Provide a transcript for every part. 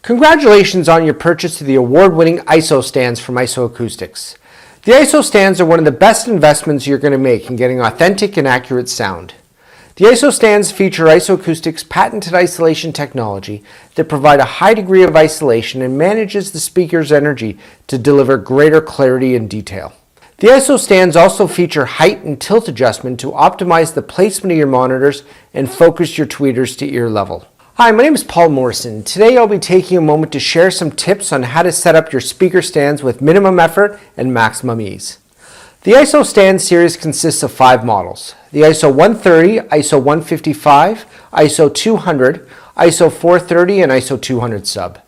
Congratulations on your purchase of the award-winning ISO stands from ISOAcoustics. The ISO stands are one of the best investments you're going to make in getting authentic and accurate sound. The ISO stands feature ISOAcoustics' patented isolation technology that provide a high degree of isolation and manages the speaker's energy to deliver greater clarity and detail. The ISO stands also feature height and tilt adjustment to optimize the placement of your monitors and focus your tweeters to ear level. Hi, my name is Paul Morrison. Today I'll be taking a moment to share some tips on how to set up your speaker stands with minimum effort and maximum ease. The ISO stand series consists of 5 models: the ISO 130, ISO 155, ISO 200, ISO 430, and ISO 200 sub.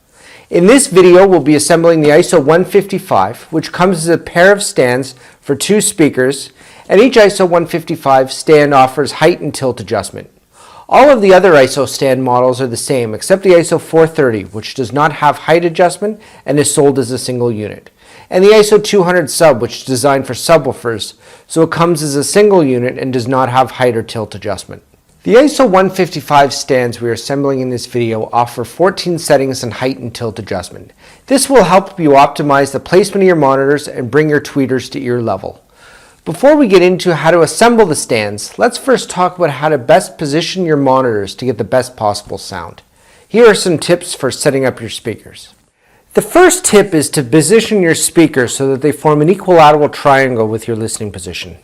In this video, we'll be assembling the ISO 155, which comes as a pair of stands for 2 speakers, and each ISO 155 stand offers height and tilt adjustment. All of the other ISO stand models are the same except the ISO 430, which does not have height adjustment and is sold as a single unit, and the ISO 200 sub, which is designed for subwoofers, so it comes as a single unit and does not have height or tilt adjustment. The ISO 155 stands we are assembling in this video offer 14 settings and height and tilt adjustment. This will help you optimize the placement of your monitors and bring your tweeters to ear level. Before we get into how to assemble the stands, let's first talk about how to best position your monitors to get the best possible sound. Here are some tips for setting up your speakers. The first tip is to position your speakers so that they form an equilateral triangle with your listening position.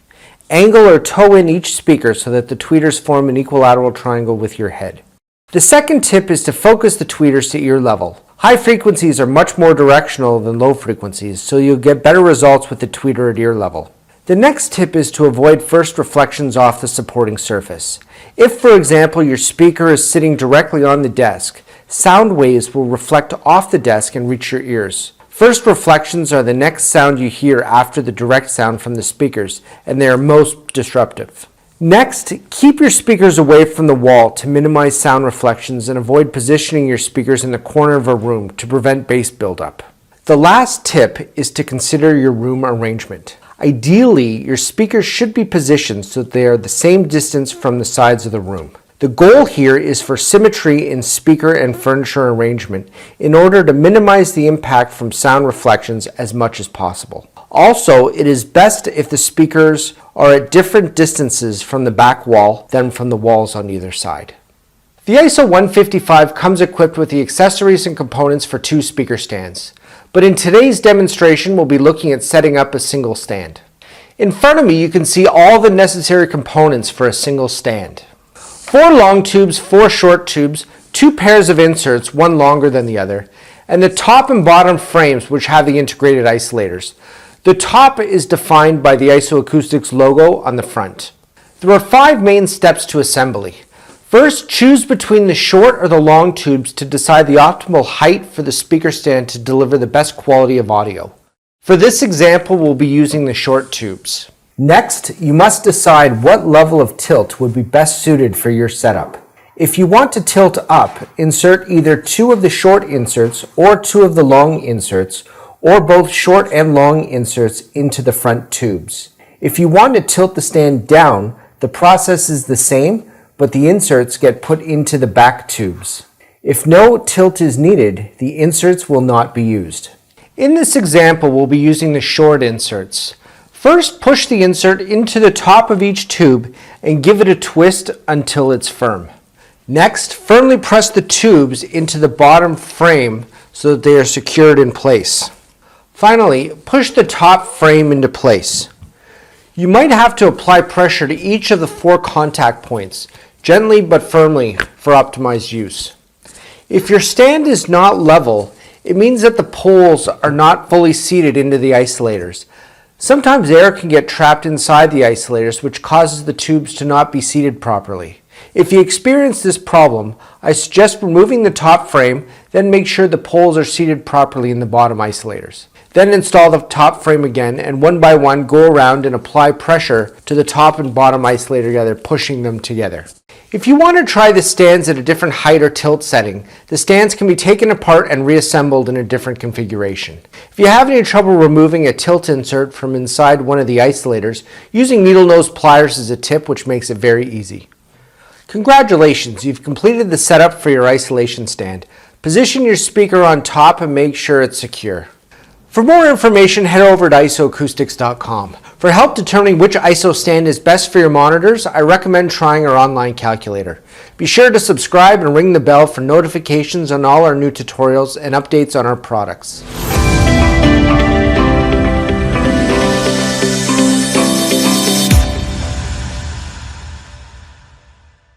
Angle or toe in each speaker so that the tweeters form an equilateral triangle with your head. The second tip is to focus the tweeters to ear level. High frequencies are much more directional than low frequencies, so you'll get better results with the tweeter at ear level. The next tip is to avoid first reflections off the supporting surface. If, for example, your speaker is sitting directly on the desk, sound waves will reflect off the desk and reach your ears. First reflections are the next sound you hear after the direct sound from the speakers, and they are most disruptive. Next, keep your speakers away from the wall to minimize sound reflections and avoid positioning your speakers in the corner of a room to prevent bass buildup. The last tip is to consider your room arrangement. Ideally, your speakers should be positioned so that they are the same distance from the sides of the room. The goal here is for symmetry in speaker and furniture arrangement in order to minimize the impact from sound reflections as much as possible. Also, it is best if the speakers are at different distances from the back wall than from the walls on either side. The ISO 155 comes equipped with the accessories and components for 2 speaker stands. But in today's demonstration, we'll be looking at setting up a single stand. In front of me, you can see all the necessary components for a single stand. 4 long tubes, 4 short tubes, 2 pairs of inserts, one longer than the other, and the top and bottom frames which have the integrated isolators. The top is defined by the ISOAcoustics logo on the front. There are 5 main steps to assembly. First, choose between the short or the long tubes to decide the optimal height for the speaker stand to deliver the best quality of audio. For this example, we'll be using the short tubes. Next, you must decide what level of tilt would be best suited for your setup. If you want to tilt up, insert either 2 of the short inserts or 2 of the long inserts, or both short and long inserts into the front tubes. If you want to tilt the stand down, the process is the same, but the inserts get put into the back tubes. If no tilt is needed, the inserts will not be used. In this example, we'll be using the short inserts. First, push the insert into the top of each tube and give it a twist until it's firm. Next, firmly press the tubes into the bottom frame so that they are secured in place. Finally, push the top frame into place. You might have to apply pressure to each of the 4 contact points, gently but firmly, for optimized use. If your stand is not level, it means that the poles are not fully seated into the isolators. Sometimes air can get trapped inside the isolators, which causes the tubes to not be seated properly. If you experience this problem, I suggest removing the top frame, then make sure the poles are seated properly in the bottom isolators. Then install the top frame again and one by one go around and apply pressure to the top and bottom isolator together, pushing them together. If you want to try the stands at a different height or tilt setting, the stands can be taken apart and reassembled in a different configuration. If you have any trouble removing a tilt insert from inside one of the isolators, using needle nose pliers is a tip which makes it very easy. Congratulations, you've completed the setup for your isolation stand. Position your speaker on top and make sure it's secure. For more information, head over to ISOAcoustics.com. For help determining which ISO stand is best for your monitors, I recommend trying our online calculator. Be sure to subscribe and ring the bell for notifications on all our new tutorials and updates on our products.